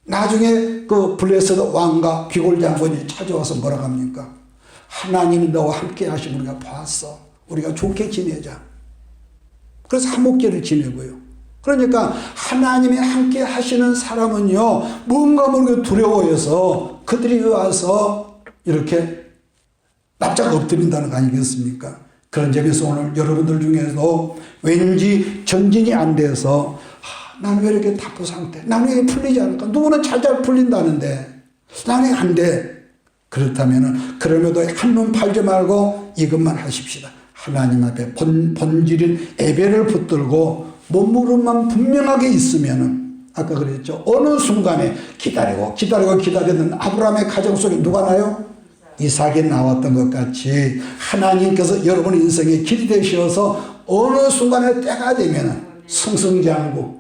나중에 그 블레셋 왕과 비골 장군이 찾아와서 뭐라고 합니까? 하나님이 너와 함께 하시면 우리가 봤어. 우리가 좋게 지내자. 그래서 화목제를 지내고요. 그러니까 하나님이 함께 하시는 사람은요, 뭔가 모르게 두려워해서 그들이 와서 이렇게 납작 엎드린다는 거 아니겠습니까? 그런 점에서 오늘 여러분들 중에서도 왠지 전진이 안 돼서 나는 왜 이렇게 답보 상태? 나는 왜 풀리지 않을까? 누구는 잘 풀린다는데 나는 안 돼. 그렇다면 그럼에도 한눈 팔지 말고 이것만 하십시다. 하나님 앞에 본질인 예배를 붙들고 몸무름만 분명하게 있으면은, 아까 그랬죠. 어느 순간에 기다리는 아브라함의 가정 속에 누가 나요? 이삭이 나왔던 것 같이 하나님께서 여러분 인생의 길이 되셔서 어느 순간에 때가 되면은 승승장구,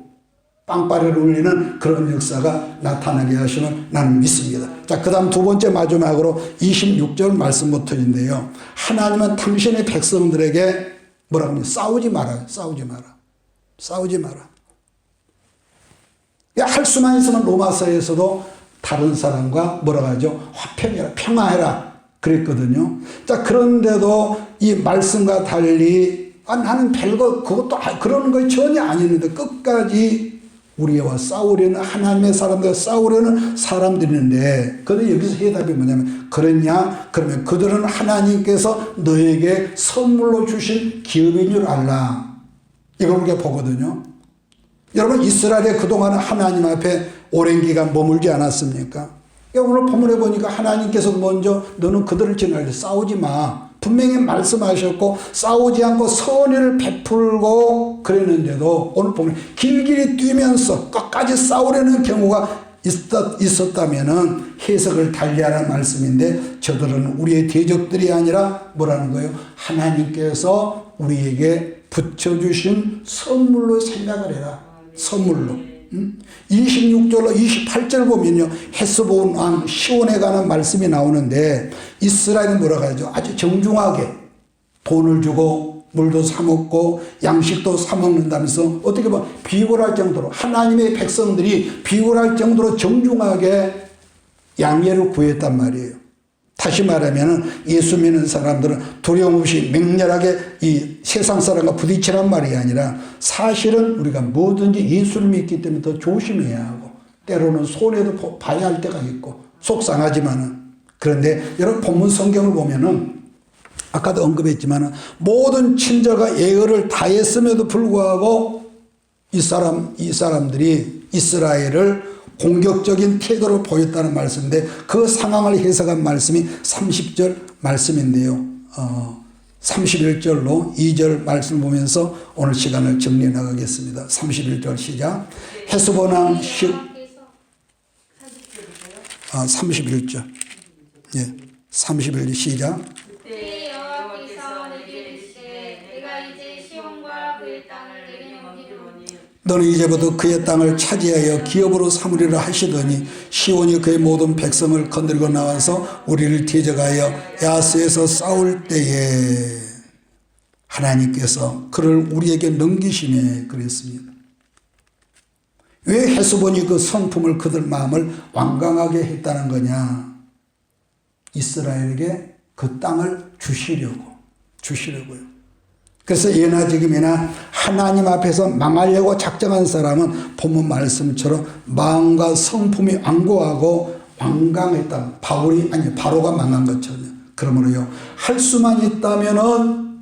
빵빠레를 울리는 그런 역사가 나타나게 하시면 나는 믿습니다. 자, 그 다음 두 번째 마지막으로 26절 말씀부터인데요. 하나님은 당신의 백성들에게 뭐라고 합니까? 싸우지 마라. 싸우지 마라. 싸우지 마라. 할 수만 있으면 로마서에서도 다른 사람과 뭐라고 하죠? 화평해라. 평화해라. 그랬거든요. 자, 그런데도 이 말씀과 달리 나는 별거 그것도 그러는 거 전혀 아니는데 끝까지 우리와 싸우려는 하나님의 사람들과 싸우려는 사람들인데 그런데 여기서 해답이 뭐냐면 그랬냐? 그러면 그들은 하나님께서 너에게 선물로 주신 기업인 줄 알라. 이걸 우리가 보거든요. 여러분 이스라엘이 그동안 하나님 앞에 오랜 기간 머물지 않았습니까? 오늘 본문에 보니까 하나님께서 먼저 너는 그들을 지나려 싸우지 마. 분명히 말씀하셨고 싸우지 않고 선의를 베풀고 그랬는데도 오늘 보면 길길이 뛰면서 끝까지 싸우려는 경우가 있었다면 해석을 달리하라는 말씀인데 저들은 우리의 대적들이 아니라 뭐라는 거예요? 하나님께서 우리에게 붙여주신 선물로 생각을 해라. 선물로. 26절로 28절 보면요. 헤스본 왕 시온에 관한 말씀이 나오는데 이스라엘은 뭐라고 하죠? 아주 정중하게 돈을 주고 물도 사 먹고 양식도 사 먹는다면서 어떻게 보면 비굴할 정도로 하나님의 백성들이 비굴할 정도로 정중하게 양해를 구했단 말이에요. 다시 말하면 예수 믿는 사람들은 두려움 없이 맹렬하게 이 세상 사람과 부딪히란 말이 아니라 사실은 우리가 뭐든지 예수를 믿기 때문에 더 조심해야 하고 때로는 손해도 봐야 할 때가 있고 속상하지만은 그런데 여러분 본문 성경을 보면은 아까도 언급했지만은 모든 친절과 예의를 다했음에도 불구하고 이 사람들이 이스라엘을 공격적인 태도를 보였다는 말씀인데 그 상황을 해석한 말씀이 30절 말씀인데요. 31절로 2절 말씀을 보면서 오늘 시간을 정리해 나가겠습니다. 31절 시작. 헤스본 왕 31절. 예. 31절 시작. 그때 여호와께서 내게 이르시되 내가 이제 시온과 그의 땅을 내게 넘기리니 너는 이제부터 그의 땅을 차지하여 기업으로 삼으리라 하시더니 시온이 그의 모든 백성을 건드리고 나와서 우리를 대적하여 야스에서 싸울 때에 하나님께서 그를 우리에게 넘기시네 그랬습니다. 왜 헤스본이 그 성품을 그들 마음을 완강하게 했다는 거냐? 이스라엘에게 그 땅을 주시려고요. 그래서 예나 지금이나 하나님 앞에서 망하려고 작정한 사람은 본문 말씀처럼 마음과 성품이 완고하고 완강했다. 바로가 망한 것처럼. 그러므로요, 할 수만 있다면은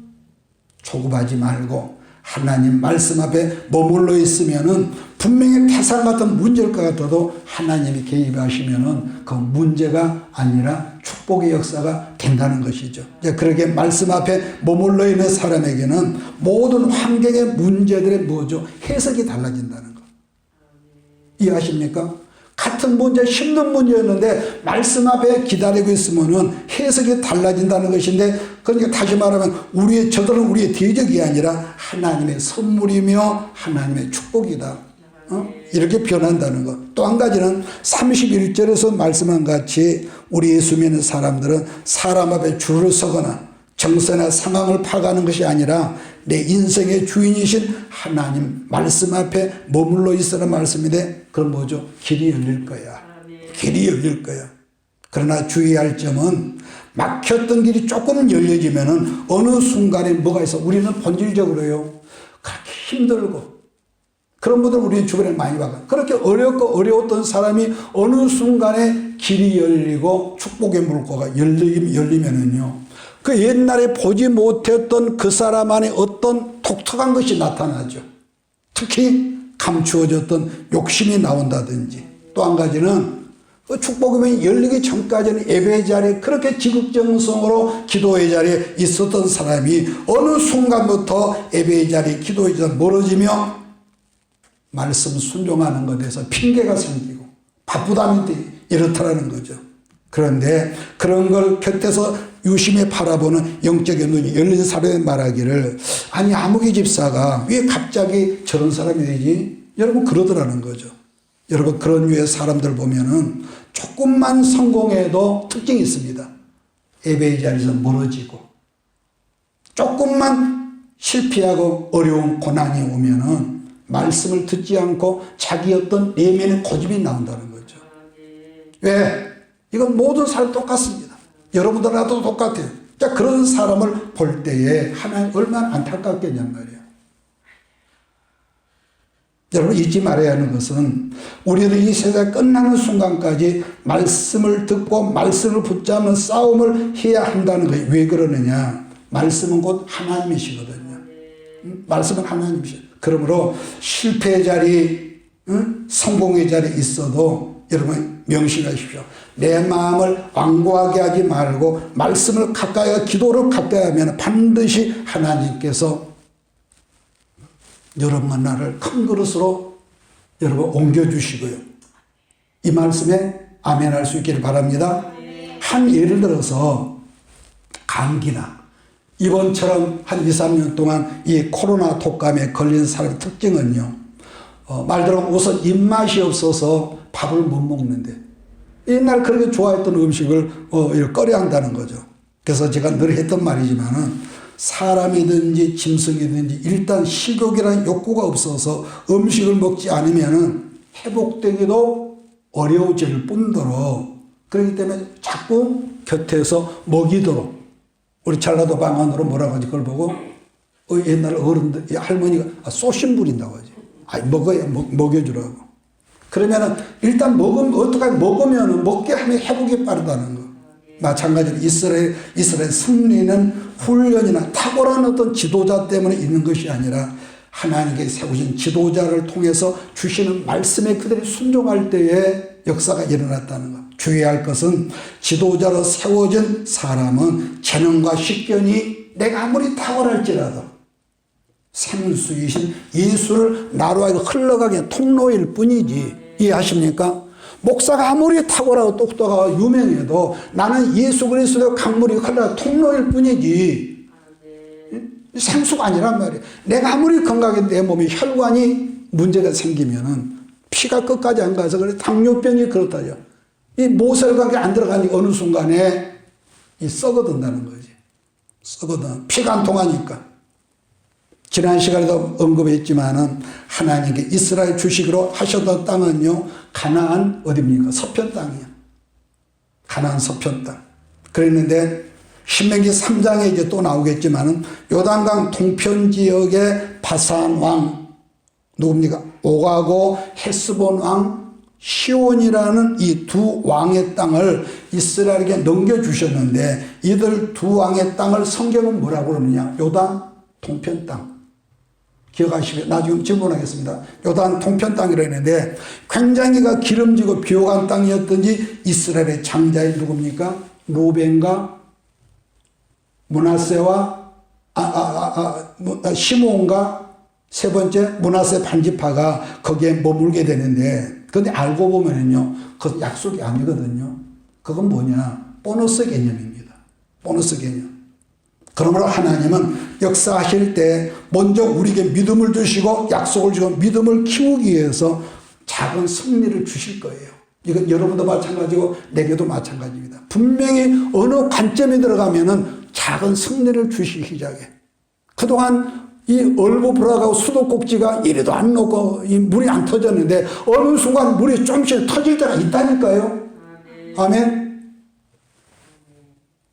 조급하지 말고 하나님 말씀 앞에 머물러 있으면은 분명히 태산 같은 문제일 것 같아도 하나님이 개입하시면은 그 문제가 아니라 축복의 역사가 된다는 것이죠. 그렇게 말씀 앞에 머물러 있는 사람에게는 모든 환경의 문제들의 뭐죠? 해석이 달라진다는 거. 이해하십니까? 같은 문제, 힘든 문제였는데 말씀 앞에 기다리고 있으면은 해석이 달라진다는 것인데 그러니까 다시 말하면 저들은 우리의 대적이 아니라 하나님의 선물이며 하나님의 축복이다. 이렇게 변한다는 것. 또 한 가지는 31절에서 말씀한 같이 우리 예수 믿는 사람들은 사람 앞에 줄을 서거나 정세나 상황을 파가는 것이 아니라 내 인생의 주인이신 하나님 말씀 앞에 머물러 있으라는 말씀인데 그건 뭐죠? 길이 열릴 거야. 길이 열릴 거야. 그러나 주의할 점은 막혔던 길이 조금 열려지면은 어느 순간에 뭐가 있어? 우리는 본질적으로요. 그렇게 힘들고 그런 분들 우리 주변에 많이 봐요. 그렇게 어렵고 어려웠던 사람이 어느 순간에 길이 열리고 축복의 물꼬가 열리면은요. 그 옛날에 보지 못했던 그 사람 안에 어떤 독특한 것이 나타나죠. 특히 감추어졌던 욕심이 나온다든지 또 한 가지는 그 축복이 열리기 전까지는 예배 자리에 그렇게 지극정성으로 기도의 자리에 있었던 사람이 어느 순간부터 예배 자리, 기도의 자리에 멀어지며 말씀 순종하는 것에 대해서 핑계가 생기고 바쁘다면 이렇다라는 거죠. 그런데 그런 걸 곁에서 유심히 바라보는 영적인 눈이 열린 사람이 말하기를 아니 아무개 집사가 왜 갑자기 저런 사람이 되지? 여러분 그러더라는 거죠. 여러분 그런 류의 사람들 보면은 조금만 성공해도 특징이 있습니다. 예배의 자리에서 멀어지고, 조금만 실패하고 어려운 고난이 오면은 말씀을 듣지 않고 자기 어떤 내면의 고집이 나온다는 거죠. 왜? 이건 모든 사람 똑같습니다. 여러분들하고도 똑같아요. 자, 그런 사람을 볼 때에 하나님 얼마나 안타깝겠냔 말이에요. 여러분 잊지 말아야 하는 것은 우리는 이 세상 끝나는 순간까지 말씀을 듣고 말씀을 붙잡는 싸움을 해야 한다는 거예요. 왜 그러느냐? 말씀은 곧 하나님이시거든요. 말씀은 하나님이시죠. 그러므로 실패의 자리, 성공의 자리에 있어도 여러분 명심하십시오. 내 마음을 완고하게 하지 말고 말씀을 가까이 하고 기도를 가까이 하면 반드시 하나님께서 여러분 나를 큰 그릇으로 여러분 옮겨주시고요. 이 말씀에 아멘할 수 있기를 바랍니다. 한 예를 들어서 감기나 이번처럼 한 2, 3년 동안 이 코로나 독감에 걸린 사람의 특징은요. 말대로 우선 입맛이 없어서 밥을 못 먹는데 옛날 그렇게 좋아했던 음식을 꺼려 한다는 거죠. 그래서 제가 늘 했던 말이지만은 사람이든지 짐승이든지 일단 식욕이라는 욕구가 없어서 음식을 먹지 않으면은 회복되기도 어려워질 뿐더러 그렇기 때문에 자꾸 곁에서 먹이도록 우리 전라도 방언으로 뭐라고 하지 그걸 보고 옛날 어른들 할머니가 쏘신 부린다고 하지. 먹여주라고. 그러면은 일단 어떻게 먹으면은 먹게 하면 회복이 빠르다는 거. 마찬가지로 이스라엘 승리는 훈련이나 탁월한 어떤 지도자 때문에 있는 것이 아니라 하나님께 세우신 지도자를 통해서 주시는 말씀에 그들이 순종할 때에 역사가 일어났다는 것. 주의해야 할 것은 지도자로 세워진 사람은 재능과 식견이 내가 아무리 탁월할지라도 생수이신 예수를 나로 하여금 흘러가게 통로일 뿐이지. 이해하십니까? 목사가 아무리 탁월하고 똑똑하고 유명해도 나는 예수 그리스도의 강물이 흘러가 통로일 뿐이지 생수가 아니란 말이에요. 내가 아무리 건강해 내 몸에 혈관이 문제가 생기면은 피가 끝까지 안 가서 그래 당뇨병이 그렇다죠. 이 모세혈관이 안 들어가니 어느 순간에 이 썩어든다는 거지. 썩어든 피가 안 통하니까. 지난 시간에도 언급했지만은 하나님께 이스라엘 주식으로 하셨던 땅은요 가나안 어디입니까? 서편 땅이에요. 가나안 서편 땅. 그랬는데 신명기 3장에 이제 또 나오겠지만은 요단강 동편 지역의 바산 왕 누굽니까? 오가고 헤스본 왕 시온이라는 이 두 왕의 땅을 이스라엘에게 넘겨주셨는데 이들 두 왕의 땅을 성경은 뭐라고 그러느냐? 요단 동편 땅. 기억하시면 나중에 질문하겠습니다. 요단 동편 땅이라고 했는데 굉장히 기름지고 비옥한 땅이었던지 이스라엘의 장자인 누굽니까? 로벤과 므낫세와 시므온과 세 번째 므낫세 반지파가 거기에 머물게 되는데 그런데 알고 보면은요 그건 약속이 아니거든요. 그건 뭐냐? 보너스 개념입니다. 보너스 개념. 그러므로 하나님은 역사하실 때 먼저 우리에게 믿음을 주시고 약속을 주고 믿음을 키우기 위해서 작은 승리를 주실 거예요. 이건 여러분도 마찬가지고 내게도 마찬가지입니다. 분명히 어느 관점에 들어가면은 작은 승리를 주시기 시작해. 그동안 이 얼버풀어가고 수도꼭지가 이리도 안 녹고 이 물이 안 터졌는데 어느 순간 물이 조금씩 터질 때가 있다니까요. 아멘.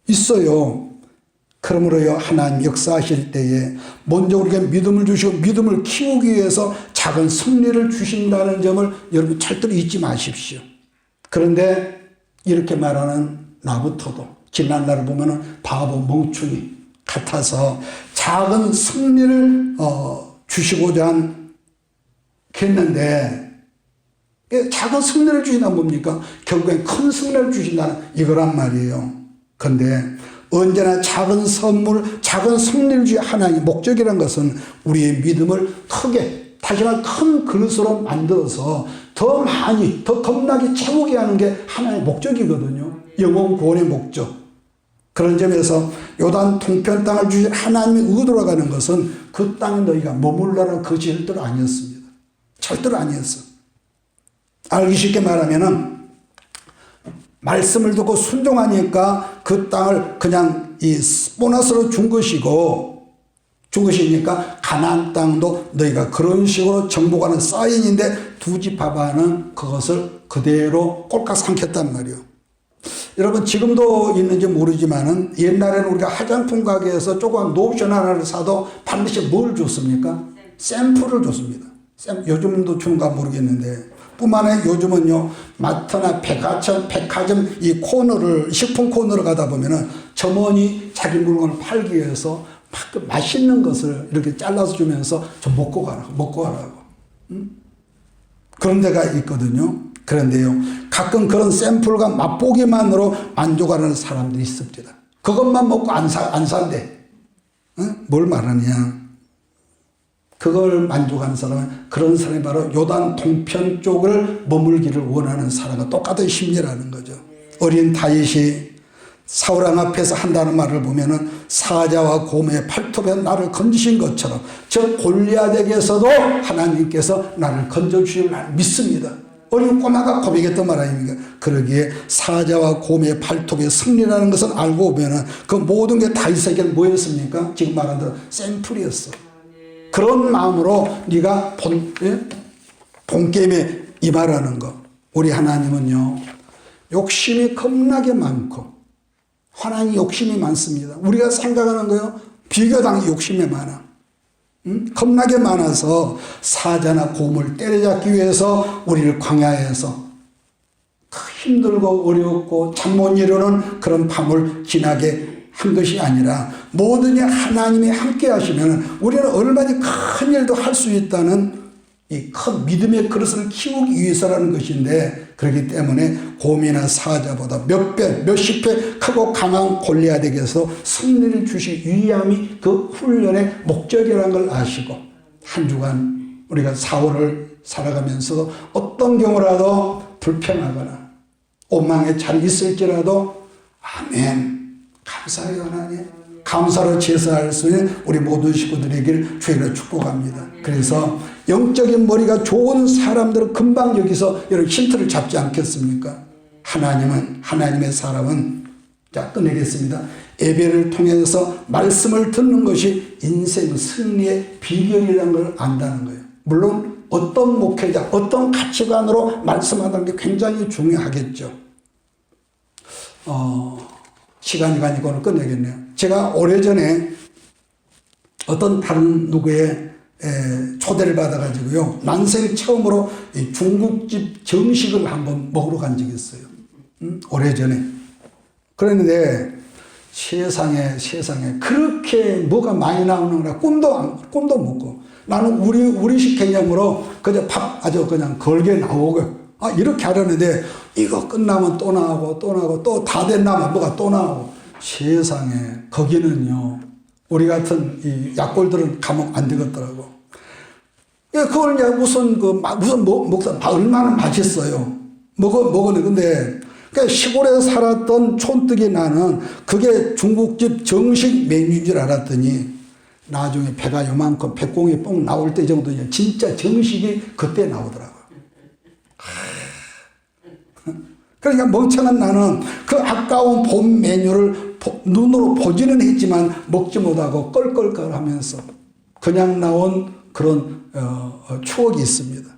있어요. 그러므로요 하나님 역사하실 때에 먼저 우리에게 믿음을 주시고 믿음을 키우기 위해서 작은 승리를 주신다는 점을 여러분 절대로 잊지 마십시오. 그런데 이렇게 말하는 나부터도 지난날을 보면은 바보 멍충이 같아서 작은 승리를 주시고자 했는데 작은 승리를 주신다는 뭡니까? 결국엔 큰 승리를 주신다는 이거란 말이에요. 그런데 언제나 작은 선물, 작은 승리를 주신 하나님의 목적이라는 것은 우리의 믿음을 크게, 다시 말해 큰 그릇으로 만들어서 더 많이, 더 겁나게 채우게 하는 게 하나님의 목적이거든요. 영혼 구원의 목적. 그런 점에서 요단 동편 땅을 주신 하나님의 의도로 가는 것은 그 땅에 너희가 머물러라 그 절대로 아니었습니다. 절대로 아니었어. 알기 쉽게 말하면은 말씀을 듣고 순종하니까 그 땅을 그냥 이 보너스로 준 것이니까 가나안 땅도 너희가 그런 식으로 정복하는 사인인데 두 지파반은 그것을 그대로 꼴깍 삼켰단 말이에요. 여러분 지금도 있는지 모르지만은 옛날에는 우리가 화장품 가게에서 조그만 노션 하나를 사도 반드시 뭘 줬습니까? 샘플을 줬습니다. 요즘도 주는가 모르겠는데 뿐만 아니라 요즘은요 마트나 백화점 이 코너를 식품 코너를 가다 보면은 점원이 자기 물건을 팔기 위해서 막 맛있는 것을 이렇게 잘라서 주면서 좀 먹고 가라고 그런 데가 있거든요. 그런데요 가끔 그런 샘플과 맛보기만으로 만족하는 사람들이 있습니다. 그것만 먹고 안 산대. 뭘 말하느냐, 그걸 만족하는 사람은 그런 사람이 바로 요단 동편 쪽을 머물기를 원하는 사람과 똑같은 심리라는 거죠. 어린 다윗이 사울왕 앞에서 한다는 말을 보면은 사자와 곰의 팔톱에 나를 건지신 것처럼 저 골리앗에게서도 하나님께서 나를 건져주실 날 믿습니다. 어린 꼬마가 고백했던 말 아닙니까? 그러기에 사자와 곰의 팔톱의 승리라는 것은 알고 보면은 그 모든 게 다윗에게 뭐였습니까? 지금 말한 대로 샘플이었어. 그런 마음으로 네가 본 게임에 임하라는 거. 우리 하나님은요 욕심이 겁나게 많고 하나님 욕심이 많습니다. 우리가 생각하는 거요 비교당 욕심이 많아. 겁나게 많아서 사자나 곰을 때려잡기 위해서 우리를 광야에서 힘들고 어렵고 잠 못 이루는 그런 밤을 지나게 한 것이 아니라 모든 일 하나님이 함께 하시면 우리는 얼마든지 큰 일도 할 수 있다는 이 큰 믿음의 그릇을 키우기 위해서라는 것인데, 그렇기 때문에 곰이나 사자보다 몇 배, 몇십 배 크고 강한 골리앗에게서 승리를 주실 위함이 그 훈련의 목적이라는 걸 아시고, 한 주간 우리가 4월을 살아가면서도 어떤 경우라도 불평하거나 원망에 잘 있을지라도 아멘, 감사해요 하나님, 감사로 제사할 수 있는 우리 모든 식구들에게 주의를 축복합니다. 그래서 영적인 머리가 좋은 사람들은 금방 여기서 이런 힌트를 잡지 않겠습니까? 하나님의 사람은, 자 끝내겠습니다. 예배를 통해서 말씀을 듣는 것이 인생 승리의 비결이라는 걸 안다는 거예요. 물론 어떤 목회자, 어떤 가치관으로 말씀하는 게 굉장히 중요하겠죠. 시간이 가니까 오늘 끝내겠네요. 제가 오래전에 어떤 다른 누구의 초대를 받아가지고요, 난생 처음으로 중국집 정식을 한번 먹으러 간 적이 있어요. 오래전에. 그랬는데 세상에 그렇게 뭐가 많이 나오는 거라 꿈도 못 꿔. 나는 우리식 개념으로 그냥 밥 아주 그냥 걸게 나오고 이렇게 하려는데 이거 끝나면 또 나오고 또 다 됐나면 뭐가 또 나오고. 세상에 거기는요 우리 같은 이 약골들은 가면 안 되겠더라고. 그걸 이제 무슨 먹다 얼마나 맛있어요. 먹었네. 근데 그러니까 시골에 살았던 촌뜨기 나는 그게 중국집 정식 메뉴인 줄 알았더니 나중에 배가 요만큼 배꼽이 뽕 나올 때 정도 진짜 정식이 그때 나오더라고요. 그러니까 멍청한 나는 그 아까운 본 메뉴를 눈으로 보지는 했지만 먹지 못하고 껄껄껄하면서 그냥 나온 그런 추억이 있습니다.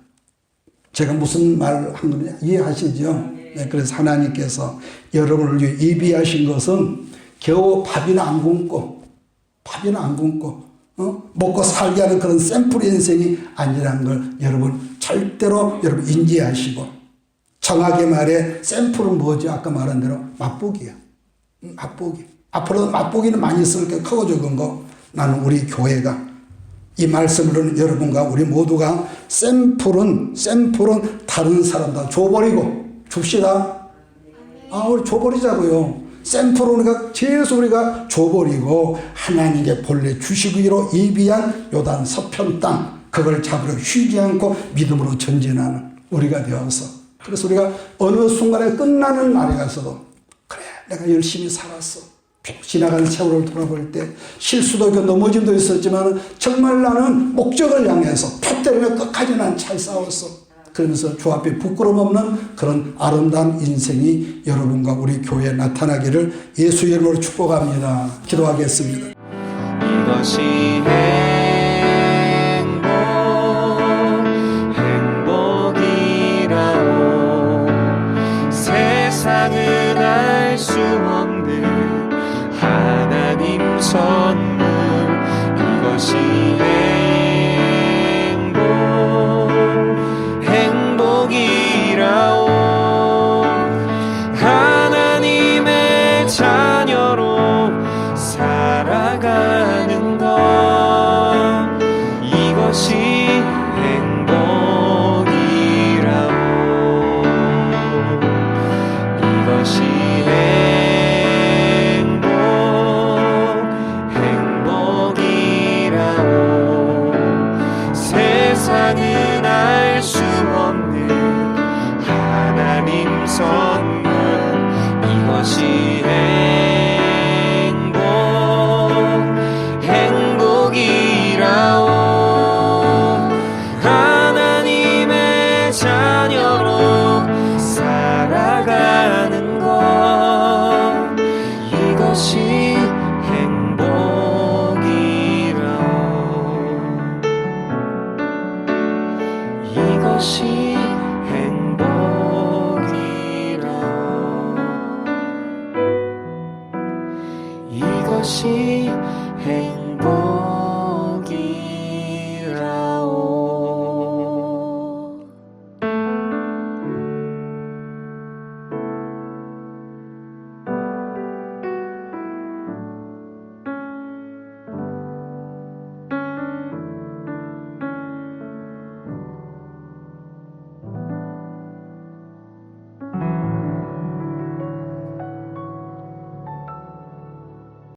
제가 무슨 말을 한 건지 이해하시죠? 네, 그래서 하나님께서 여러분을 위해 예비하신 것은 겨우 밥이나 안 굶고 먹고 살게 하는 그런 샘플 인생이 아니라는 걸 여러분 절대로 여러분 인지하시고, 정확하게 말해 샘플은 뭐죠? 아까 말한 대로 맛보기야. 맛보기. 앞으로도 맛보기는 많이 쓸 게 크고 적은 거, 나는 우리 교회가 이 말씀을 듣는 여러분과 우리 모두가 샘플은 다른 사람 다 줘버리고 줍시다. 우리 줘버리자고요. 샘플은 우리가 줘버리고 하나님께 본래 주시기로 예비한 요단 서편 땅, 그걸 잡으려 쉬지 않고 믿음으로 전진하는 우리가 되어서, 그래서 우리가 어느 순간에 끝나는 날에 가서도 그래 내가 열심히 살았어, 지나가는 세월을 돌아볼 때 실수도 있고 넘어짐도 있었지만 정말 나는 목적을 향해서 표 때문에 끝까지 난 잘 싸웠어. 그러면서 주 앞에 부끄럼 없는 그런 아름다운 인생이 여러분과 우리 교회에 나타나기를 예수 이름으로 축복합니다. 기도하겠습니다. 이것이 행복이라오. 세상은 알 수 없는 하나님 선물. 이것이 행복이라오. 하나님의 자녀로 살아가는 것, 이것이 행복이라오. 이것이